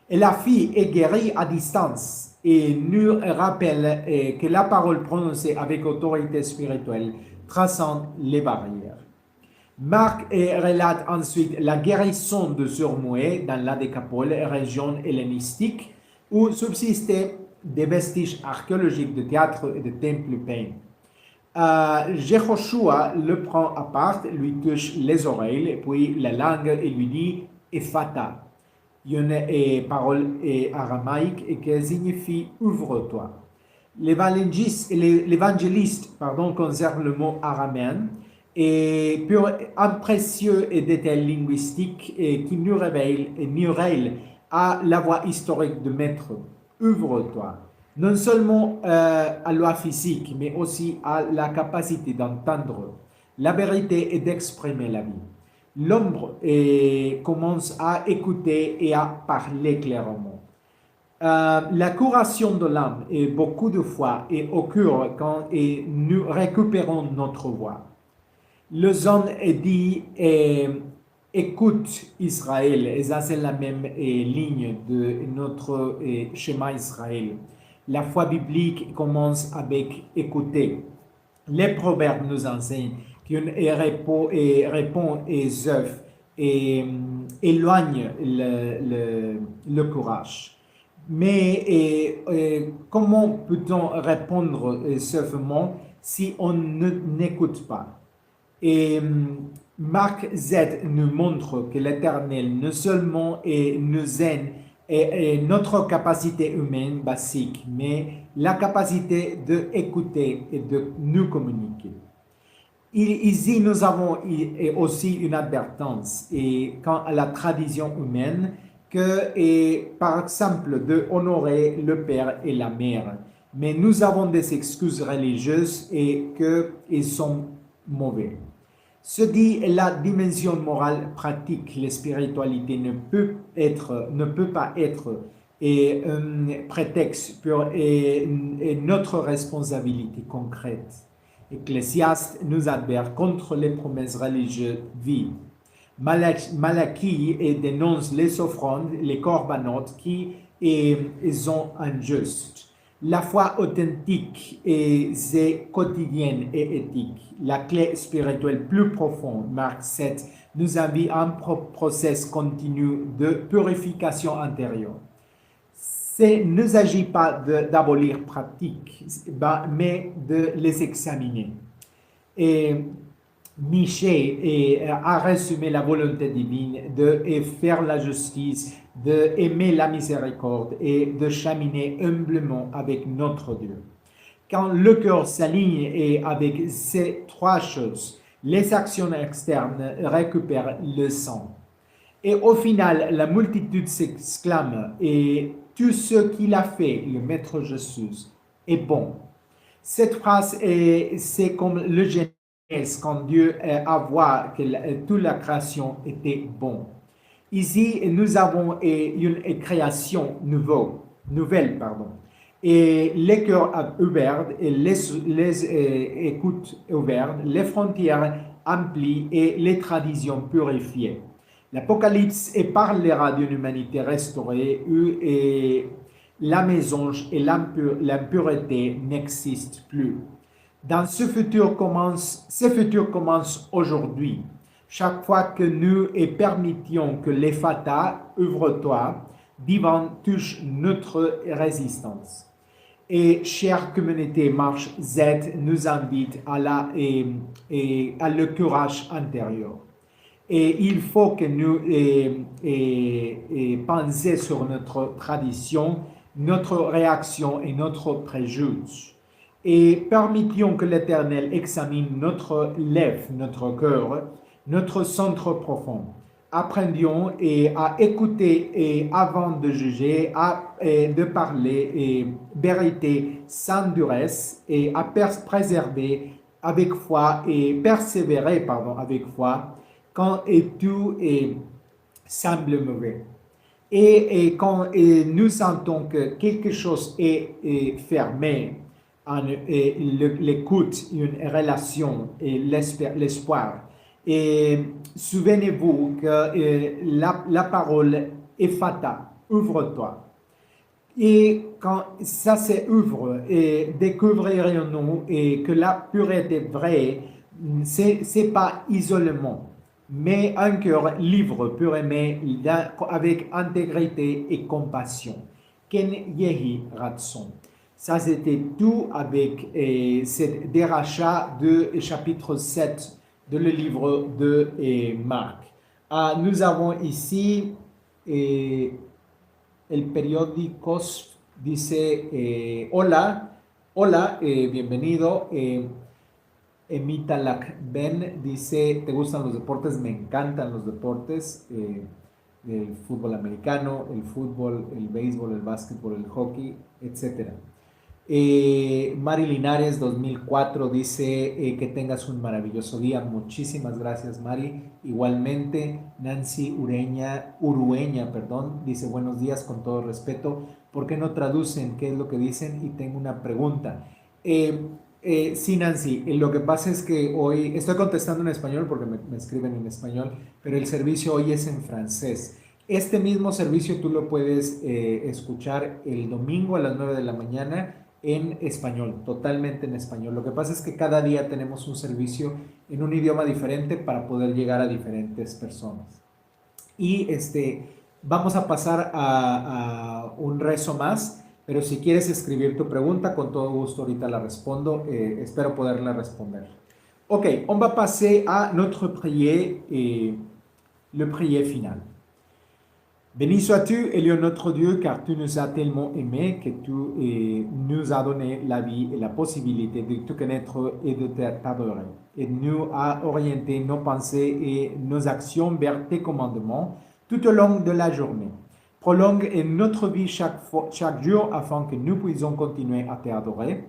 Et la fille est guérie à distance et nous rappelle que la parole prononcée avec autorité spirituelle transcende les barrières. Marc relate ensuite la guérison de Surmoué dans la Décapole, région hellénistique, où subsistaient des vestiges archéologiques de théâtres et de temples païens. Jehoshua le prend à part, lui touche les oreilles, puis la langue et lui dit « Ephata ». Une parole aramaïque qui signifie « ouvre-toi ». L'évangéliste conserve le mot araméen et pour un précieux détail linguistique qui nous révèle à la voix historique de Maître. Ouvre-toi. Non seulement à la physique, mais aussi à la capacité d'entendre la vérité et d'exprimer la vie. L'homme commence à écouter et à parler clairement. La curation de l'âme beaucoup de fois occure quand nous récupérons notre voix. Le zone dit écoute Israël, et ça c'est la même ligne de notre schéma Israël. La foi biblique commence avec écouter. Les proverbes nous enseignent qu'une répond et œuvre et éloigne le courage. Mais comment peut-on répondre seulement si on n'écoute pas? Et Marc Z nous montre que l'Éternel non seulement nous aide et notre capacité humaine basique, mais la capacité d'écouter et de nous communiquer. Ici, nous avons aussi une advertence et quant à la tradition humaine que, par exemple, de honorer le père et la mère. Mais nous avons des excuses religieuses et qu'ils sont mauvais. Ce dit la dimension morale pratique, la spiritualité ne peut pas être un prétexte pour notre responsabilité concrète. Ecclésiaste nous adverte contre les promesses religieuses vives. Malachie dénonce les offrandes, les corbanotes qui sont injustes. La foi authentique c'est quotidienne et éthique. La clé spirituelle plus profonde, Marc 7, nous invite à un processus continu de purification intérieure. Il ne s'agit pas d'abolir pratiques, mais de les examiner. Et Michée a résumé la volonté divine de faire la justice, d'aimer la miséricorde et de cheminer humblement avec notre Dieu. Quand le cœur s'aligne avec ces trois choses, les actions externes récupèrent le sang. Et au final, la multitude s'exclame et tout ce qu'il a fait, le Maître Jésus, est bon. Cette phrase, c'est comme le Genèse, quand Dieu a vu que toute la création était bon. Ici, nous avons une création nouvelle. Et les cœurs ouverts, et les écoutes ouvertes, les frontières emplies et les traditions purifiées. L'Apocalypse parlera d'une humanité restaurée où la mésange et l'impureté n'existent plus. Ce futur commence aujourd'hui. Chaque fois que nous permettions que les fatas, ouvre-toi, divin touche notre résistance. Et chère communauté Marche Z nous invite à le courage intérieur. Et il faut que nous pensions sur notre tradition, notre réaction et notre préjudice. Et permettions que l'Éternel examine notre lèvre, notre cœur, notre centre profond. Apprendions à écouter avant de juger, de parler vérité sans duresse et à préserver avec foi et persévérer avec foi quand tout semble mauvais. Et quand nous sentons que quelque chose est fermé, l'écoute, une relation et l'espoir. Et souvenez-vous que la parole est fata, ouvre-toi. Et quand ça s'ouvre, découvrirons-nous que la pureté vraie, c'est pas isolement, mais un cœur libre pour aimer avec intégrité et compassion. Ken Yehi Ratson. Ça, c'était tout avec cette déracha de chapitre 7 de le livre de Marc. Nous avons ici el periódicos dice hola, bienvenido. Emitalak Ben dice, ¿te gustan los deportes? Me encantan los deportes, el fútbol americano, el fútbol, el béisbol, el básquetbol, el hockey, etc. Mari Linares 2004 dice que tengas un maravilloso día. Muchísimas gracias, Mari. Igualmente, Nancy Urueña, dice buenos días con todo respeto. ¿Por qué no traducen qué es lo que dicen? Y tengo una pregunta. Sí, Nancy, lo que pasa es que hoy estoy contestando en español porque me escriben en español, pero el servicio hoy es en francés. Este mismo servicio tú lo puedes escuchar el domingo a las 9 de la mañana en español, totalmente en español. Lo que pasa es que cada día tenemos un servicio en un idioma diferente para poder llegar a diferentes personas. Y vamos a pasar a un rezo más, pero si quieres escribir tu pregunta, con todo gusto ahorita la respondo. Espero poderla responder. Ok, on va passer à notre prière et le prière final. Béni sois-tu, Élion notre Dieu, car tu nous as tellement aimés que tu nous as donné la vie et la possibilité de te connaître et de t'adorer. Et nous a orienté nos pensées et nos actions vers tes commandements tout au long de la journée. Prolongue notre vie chaque jour afin que nous puissions continuer à t'adorer.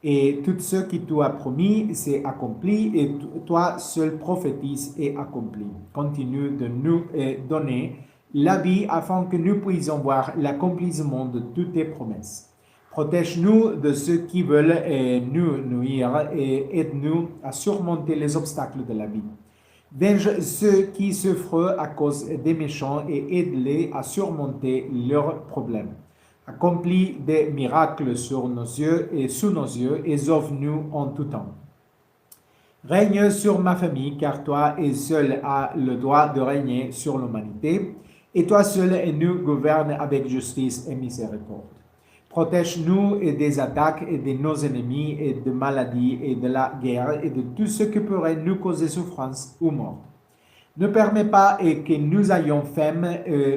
Et tout ce que tu as promis s'est accompli et toi seul prophétise et accompli. Continue de nous donner la vie afin que nous puissions voir l'accomplissement de toutes tes promesses. Protège-nous de ceux qui veulent nous nuire et aide-nous à surmonter les obstacles de la vie. Venge ceux qui souffrent à cause des méchants et aide-les à surmonter leurs problèmes. Accomplis des miracles sur nos yeux et sous nos yeux et sauve-nous en tout temps. Règne sur ma famille, car toi et seul as le droit de régner sur l'humanité, et toi seul nous gouverne avec justice et miséricorde. Protège-nous des attaques et de nos ennemis et de maladies et de la guerre et de tout ce qui pourrait nous causer souffrance ou mort. Ne permets pas que nous ayons faim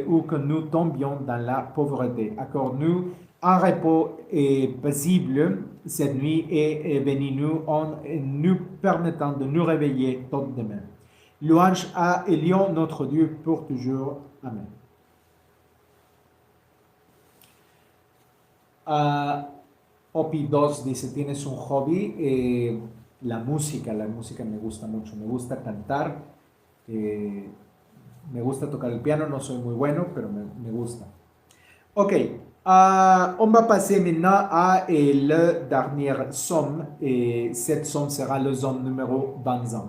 ou que nous tombions dans la pauvreté. Accorde-nous un repos paisible cette nuit et bénis-nous en nous permettant de nous réveiller tôt demain. Louange à Élion, notre Dieu, pour toujours. Amen. Opi 2 dice, tienes un hobby, la música me gusta mucho, me gusta cantar. Me gusta tocar el piano, no soy muy bueno, pero me gusta. Ok, on va passer maintenant à le dernier somme, et cette somme sera le somme numéro 25.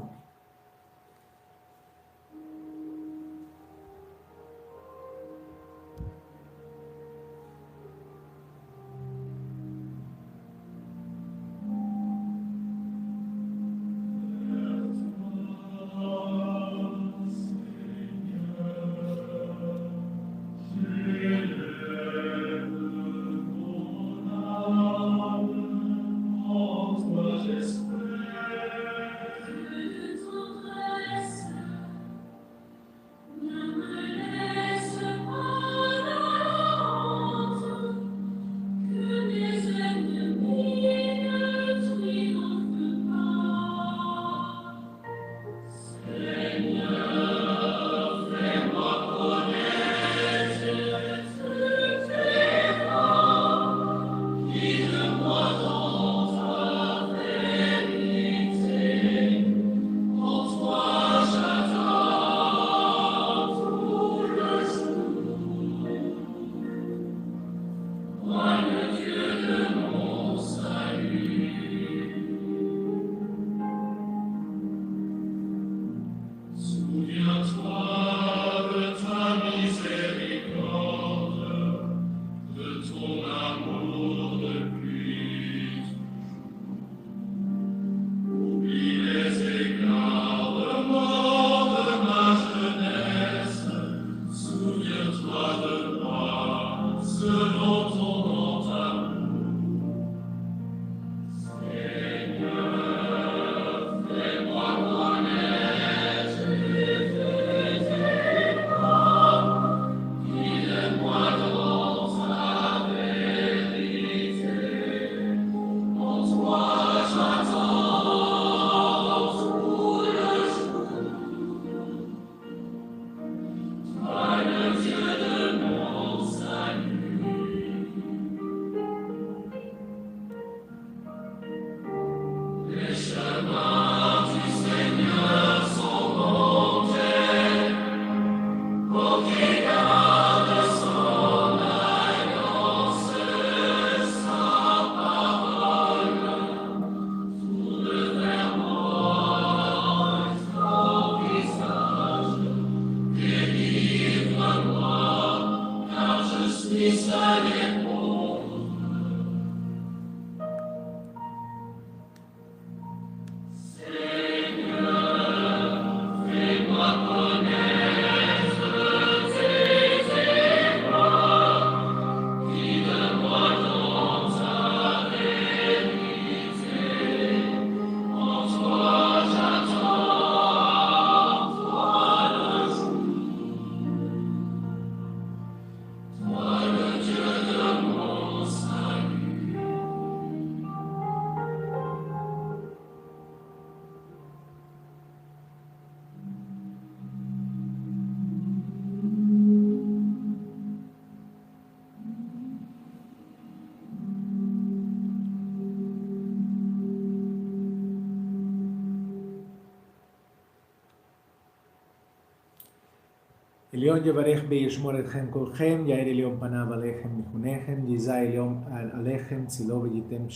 עליון יברך וישמור אתכם כולכם, יאיר עליון פניו עליכם מכונכם, יישא עליון עליכם צילו וייתן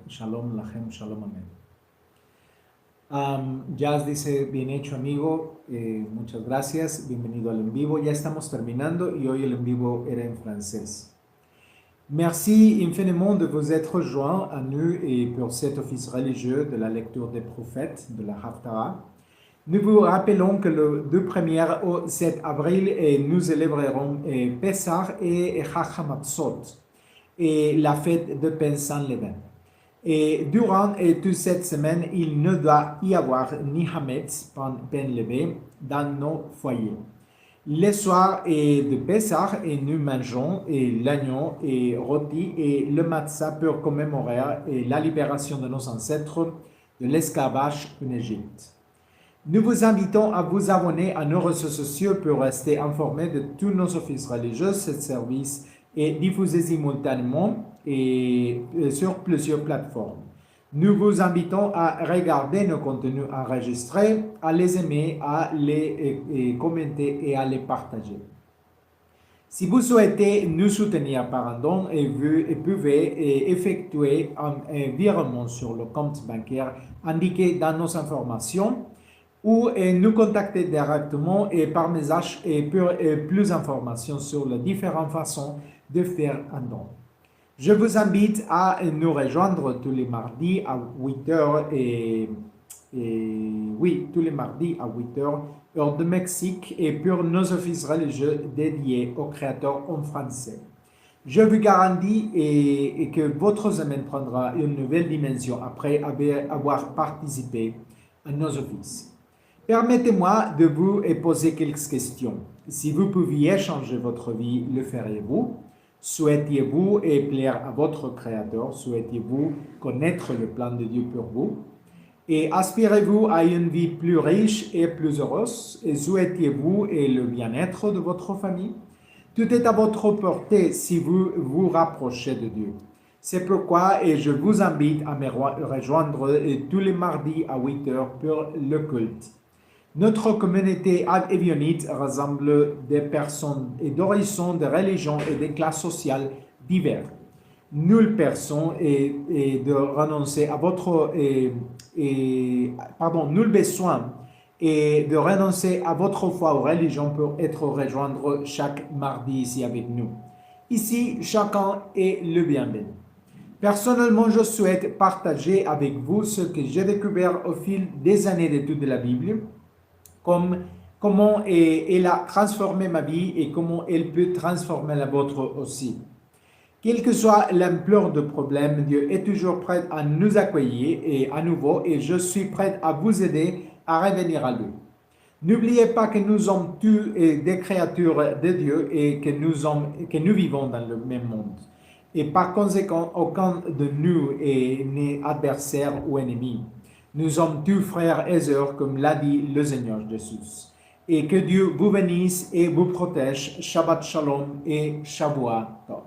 שלום לכם, שלום אמן. Jazz dice, bien hecho amigo, muchas gracias, bienvenido al en vivo. Ya estamos terminando y hoy el en vivo era en francés. Merci infiniment de vous être joints à nous et pour cet office religieux de la lecture des prophètes de la Haftarah. Nous vous rappelons que le 2 au 7 avril, nous célébrerons Pessah et Chag HaMatzot, et la fête de pain sans levain. Et durant toute cette semaine, il ne doit y avoir ni Hametz, pain levé, dans nos foyers. Le soir de Pessah, nous mangeons l'agneau et rôti et le matzah pour commémorer la libération de nos ancêtres de l'esclavage en Égypte. Nous vous invitons à vous abonner à nos réseaux sociaux pour rester informés de tous nos offices religieux. Ce service est diffusé simultanément et sur plusieurs plateformes. Nous vous invitons à regarder nos contenus enregistrés, à les aimer, à les commenter et à les partager. Si vous souhaitez nous soutenir par un don, vous pouvez effectuer un virement sur le compte bancaire indiqué dans nos informations ou nous contacter directement par message pour plus d'informations sur les différentes façons de faire un don. Je vous invite à nous rejoindre tous les mardis à 8h tous les mardis à 8h, heure de Mexique, et pour nos offices religieux dédiés au Créateur en français. Je vous garantis que votre semaine prendra une nouvelle dimension après avoir participé à nos offices. Permettez-moi de vous poser quelques questions. Si vous pouviez changer votre vie, le feriez-vous? Souhaitiez-vous plaire à votre Créateur? Souhaitiez-vous connaître le plan de Dieu pour vous? Et aspirez-vous à une vie plus riche et plus heureuse? Et souhaitiez-vous le bien-être de votre famille? Tout est à votre portée si vous vous rapprochez de Dieu. C'est pourquoi je vous invite à me rejoindre tous les mardis à 8h pour le culte. Notre communauté avionnite rassemble des personnes d'horizons, de religions et de classes sociales diverses. Nulle personne de renoncer à votre nul besoin de renoncer à votre foi ou religion pour être rejoindre chaque mardi ici avec nous. Ici, chacun est le bienvenu. Personnellement, je souhaite partager avec vous ce que j'ai découvert au fil des années d'études de la Bible, comment elle a transformé ma vie et comment elle peut transformer la vôtre aussi. Quelle que soit l'ampleur du problème, Dieu est toujours prêt à nous accueillir à nouveau et je suis prêt à vous aider à revenir à lui. N'oubliez pas que nous sommes tous des créatures de Dieu et que nous vivons dans le même monde. Et par conséquent, aucun de nous n'est adversaire ou ennemi. Nous sommes tous frères et sœurs, comme l'a dit le Seigneur Jésus. Et que Dieu vous bénisse et vous protège. Shabbat Shalom et Shavua Tov.